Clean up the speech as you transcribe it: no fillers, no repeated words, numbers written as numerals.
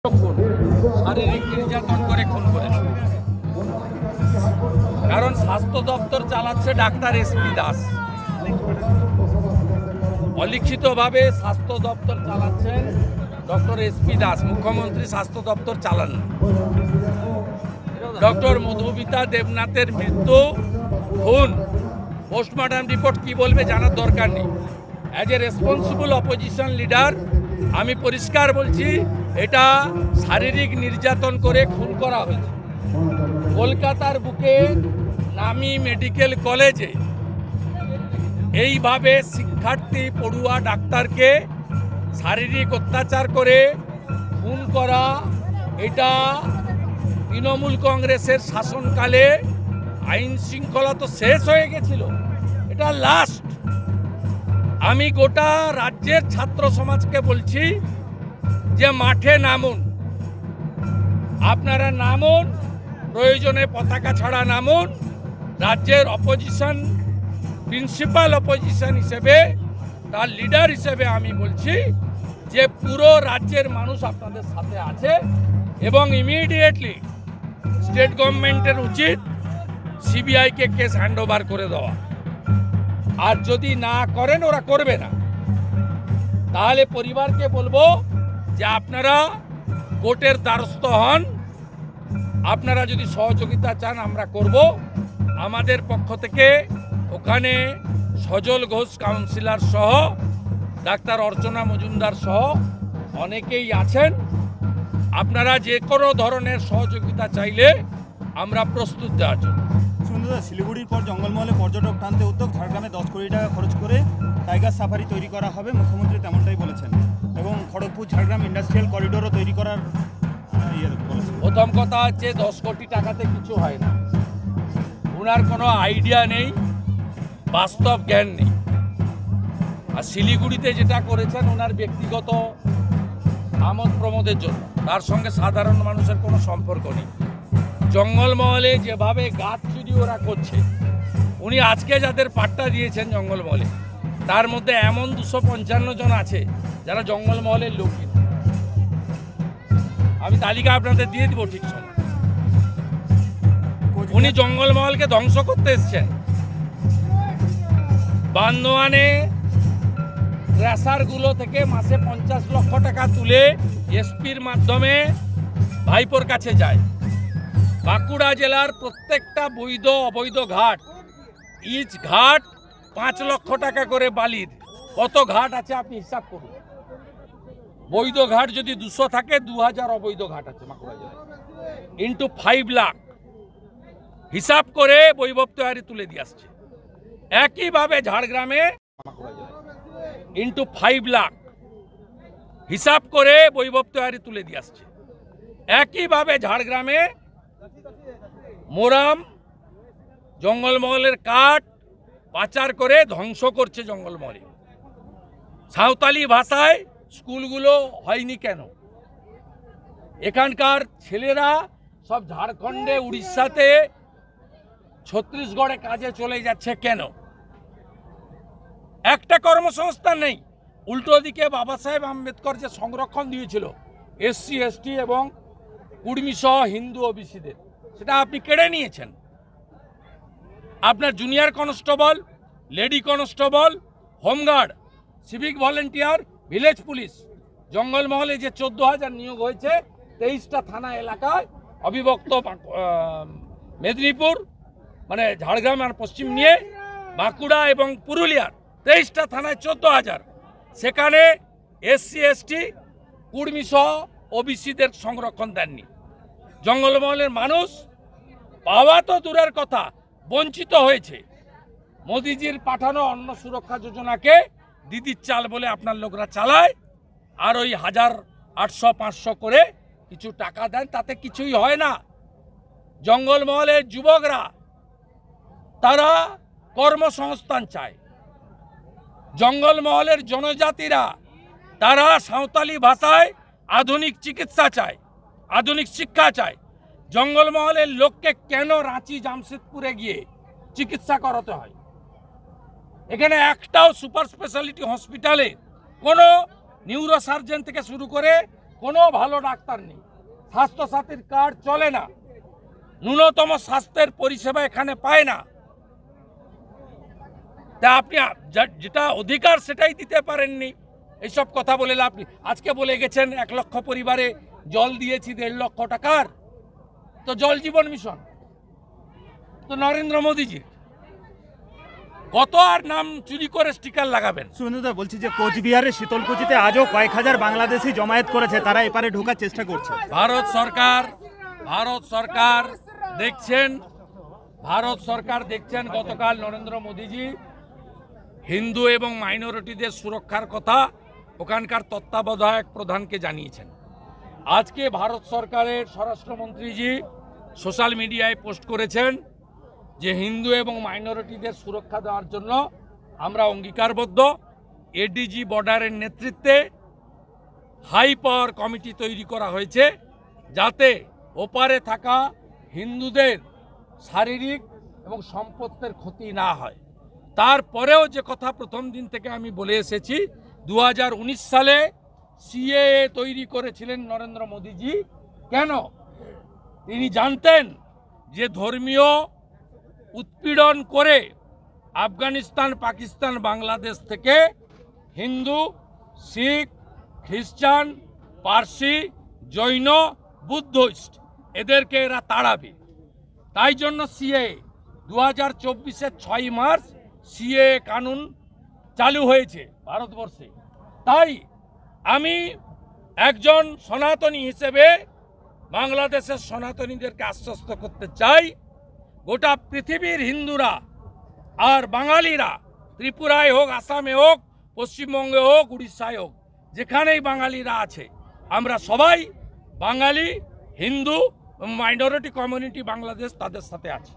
শারীরিক নির্যাতন করে খুন করেছে। কারণ স্বাস্থ্য দপ্তর চালাচ্ছে ডাক্তার এসপি দাস, অলিখিতভাবে স্বাস্থ্য দপ্তর চালাচ্ছেন ডক্টর এসপি দাস। মুখ্যমন্ত্রী স্বাস্থ্য দপ্তর চালান না। ডক্টর মধুমিতা দেবনাথের মৃত্যু খুন, পোস্টমর্টম রিপোর্ট কি বলবে জানার দরকার নেই। As a responsible opposition leader আমি পরিষ্কার বলছি, এটা শারীরিক নির্যাতন করে খুন করা হয়েছে। কলকাতার বুকে নামি মেডিকেল কলেজে এইভাবে শিক্ষার্থী পড়ুয়া ডাক্তারকে শারীরিক অত্যাচার করে খুন করা, এটা তৃণমূল কংগ্রেসের শাসনকালে আইন শৃঙ্খলা তো শেষ হয়ে গেছিল, এটা লাস্ট। আমি গোটা রাজ্যের ছাত্র সমাজকে বলছি যে মাঠে নামুন, আপনারা নামুন, প্রয়োজনে পতাকা ছাড়া নামুন। রাজ্যের অপোজিশন, প্রিন্সিপাল অপোজিশন হিসেবে, তার লিডার হিসেবে আমি বলছি যে পুরো রাজ্যের মানুষ আপনাদের সাথে আছে এবং ইমিডিয়েটলি স্টেট গভর্নমেন্টের উচিত সিবিআইকে কেস হ্যান্ডওভার করে দেওয়া। আর যদি না করেন, ওরা করবে না, তাহলে পরিবারকে বলবো যে আপনারা কোর্টের দ্বারস্থ হন। আপনারা যদি সহযোগিতা চান আমরা করব। আমাদের পক্ষ থেকে ওখানে সজল ঘোষ কাউন্সিলর সহ, ডাক্তার অর্চনা মজুমদার সহ অনেকেই আছেন। আপনারা যে কোনো ধরনের সহযোগিতা চাইলে আমরা প্রস্তুত দেওয়ার জন্য। শিলিগুড়ির পর জঙ্গলমহলে পর্যটক টানতে উদ্যোগ, ঝাড়গ্রামে 10 কোটি টাকা খরচ করে টাইগার সাফারি তৈরি করা হবে, মুখ্যমন্ত্রী তেমনটাই বলেছেন। এবং খড়গপুর ঝাড়গ্রাম ইন্ডাস্ট্রিয়াল করিডোরও তৈরি করার বলেছেন। প্রথম কথা হচ্ছে 10 কোটি টাকাতে কিছু হয় না। ওনার কোনো আইডিয়া নেই, বাস্তব জ্ঞান নেই। আর শিলিগুড়িতে যেটা করেছেন ওনার ব্যক্তিগত আমোদ প্রমোদের জন্য, তার সঙ্গে সাধারণ মানুষের কোনো সম্পর্ক নেই। জঙ্গলমহলে যেভাবে গাছ চুরি ওরা করছে, উনি আজকে যাদের পাট্টা দিয়েছেন জঙ্গলমহলে, তার মধ্যে এমন 255 জন আছে যারা জঙ্গলমহলের লোকই। আমি তালিকা আপনাদের দিয়ে দিব ঠিক সময়। উনি জঙ্গলমহলকে ধ্বংস করতে এসছেন। বান্দোয়ানে ক্র্যাশারগুলো থেকে মাসে 50 লক্ষ টাকা তুলে এসপির মাধ্যমে ভাইপোর কাছে যায়। বাঁকুড়া জেলার প্রত্যেকটা বৈধ অবৈধ ঘাট, ইচ ঘাট 5 লক্ষ টাকা করে বালির। কত ঘাট আছে আপনি হিসাব করুন। বৈধ ঘাট যদি 200 থাকে, 2000 অবৈধ ঘাট আছে বাঁকুড়া জেলায়, ইন্টু 5 লাখ হিসাব করে বৈভব তৈরি তুলে দিয়ে আসছে। একইভাবে ঝাড়গ্রামে ইন্টু 5 লাখ হিসাব করে বৈভব তৈরি তুলে দিয়ে আসছে। একইভাবে ঝাড়গ্রামে মোরাম জঙ্গলমহলের কাঠ পাচার করে ধ্বংস করছে জঙ্গলমহলে। সাঁওতালি ভাষায় স্কুলগুলো হয়নি কেন? এখানকার ছেলেরা সব ঝাড়খণ্ডে, উড়িষ্যাতে, ছত্তিশগড়ে কাজে চলে যাচ্ছে কেন? একটা কর্মসংস্থান নেই। উল্টো দিকে বাবা সাহেব আম্বেদকর যে সংরক্ষণ দিয়েছিল এসসি এসটি এবং কুর্মী সহ হিন্দু ওবিসিদের, সেটা আপনি কেড়ে নিয়েছেন। আপনার junior constable, lady constable, home guard, civic volunteer, village police, জঙ্গলমহলে যে 14,000 নিয়োগ হয়েছে 23টা থানা এলাকায়, অবিভক্ত মেদিনীপুর মানে ঝাড়গ্রাম আর পশ্চিম নিয়ে বাঁকুড়া এবং পুরুলিয়ার 23টা থানায় 14,000, সেখানে এসসি এসটি কুর্মী সহ ওবিসিদের সংরক্ষণ দেননি। জঙ্গলমহলের মানুষ পাওয়া তো দূরের কথা, বঞ্চিত হয়েছে। মোদিজির পাঠানো অন্ন সুরক্ষা যোজনাকে দিদির চাল বলে আপনার লোকরা চালায়, আর ওই 1000, 800, 500 করে কিছু টাকা দেন, তাতে কিছুই হয় না। জঙ্গলমহলের যুবকরা তারা কর্মসংস্থান চায়। জঙ্গলমহলের জনজাতিরা তারা সাঁওতালি ভাষায় আধুনিক চিকিৎসা চায়, আধুনিক শিক্ষা চায়। জঙ্গলমহলের লোককে কেন রাঁচি, জামশেদপুরে গিয়ে চিকিৎসা করাতে হয়? এখানে একটাও সুপার স্পেশালিটি হসপিটালে কোনো নিউরোসার্জন থেকে শুরু করে কোনো ভালো ডাক্তার নেই, স্বাস্থ্যসাথীর কার্ড চলে না, ন্যূনতম স্বাস্থ্যের পরিষেবা এখানে পায় না। তা আপনি যেটা অধিকার সেটাই দিতে পারেননি, এইসব কথা বলে লাভ নেই। আজকে বলে গেছেন 1 লক্ষ পরিবারে জল দিয়েছি 1.5 লক্ষ টাকার, তো জল জীবন মিশন তো নরেন্দ্র মোদীজি, কত আর নাম চুরি করে স্টিকার লাগাবেন? শুভেন্দুদা, বলছি যে কোচবিহারের শীতলকুচিতে আজও কয়েক হাজার বাংলাদেশি জমায়েত করেছে, তারা এপারে ঢোকার চেষ্টা করছে। ভারত সরকার দেখছেন গতকাল নরেন্দ্র মোদীজি হিন্দু এবং মাইনরিটিদের সুরক্ষার কথা ওখানকার তত্ত্বাবধায়ক প্রধানকে জানিয়েছেন। আজকে ভারত সরকারের স্বরাষ্ট্রমন্ত্রীজি সোশ্যাল মিডিয়ায় পোস্ট করেছেন যে হিন্দু এবং মাইনরিটিদের সুরক্ষা দেওয়ার জন্য আমরা অঙ্গীকারবদ্ধ। এডিজি বর্ডারের নেতৃত্বে হাই পাওয়ার কমিটি তৈরি করা হয়েছে যাতে ওপারে থাকা হিন্দুদের শারীরিক এবং সম্পত্তির ক্ষতি না হয়। তারপরেও যে কথা প্রথম দিন থেকে আমি বলে এসেছি, 2019 সালে সিএএ তৈরি করেছিলেন নরেন্দ্র মোদীজি। কেন? তিনি জানতেন যে ধর্মীয় উৎপীড়ন করে আফগানিস্তান, পাকিস্তান, বাংলাদেশ থেকে হিন্দু, শিখ, খ্রিস্টান, পার্সি, জৈন, বুদ্ধিস্ট এদেরকে এরা তাড়াবে। তাই জন্য সিএএ 2024-এর 6 মার্চ সিএএ কানুন চালু হয়েছে ভারতবর্ষে। তাই আমি একজন সনাতনী হিসেবে বাংলাদেশের সনাতনীদেরকে আশ্বস্ত করতে চাই, গোটা পৃথিবীর হিন্দুরা আর বাঙালিরা, ত্রিপুরায় হোক, আসামে হোক, পশ্চিমবঙ্গে হোক, উড়িষ্যায় হোক, যেখানেই বাঙালিরা আছে, আমরা সবাই বাঙালি, হিন্দু, মাইনরিটি কমিউনিটি বাংলাদেশ তাদের সাথে আছি।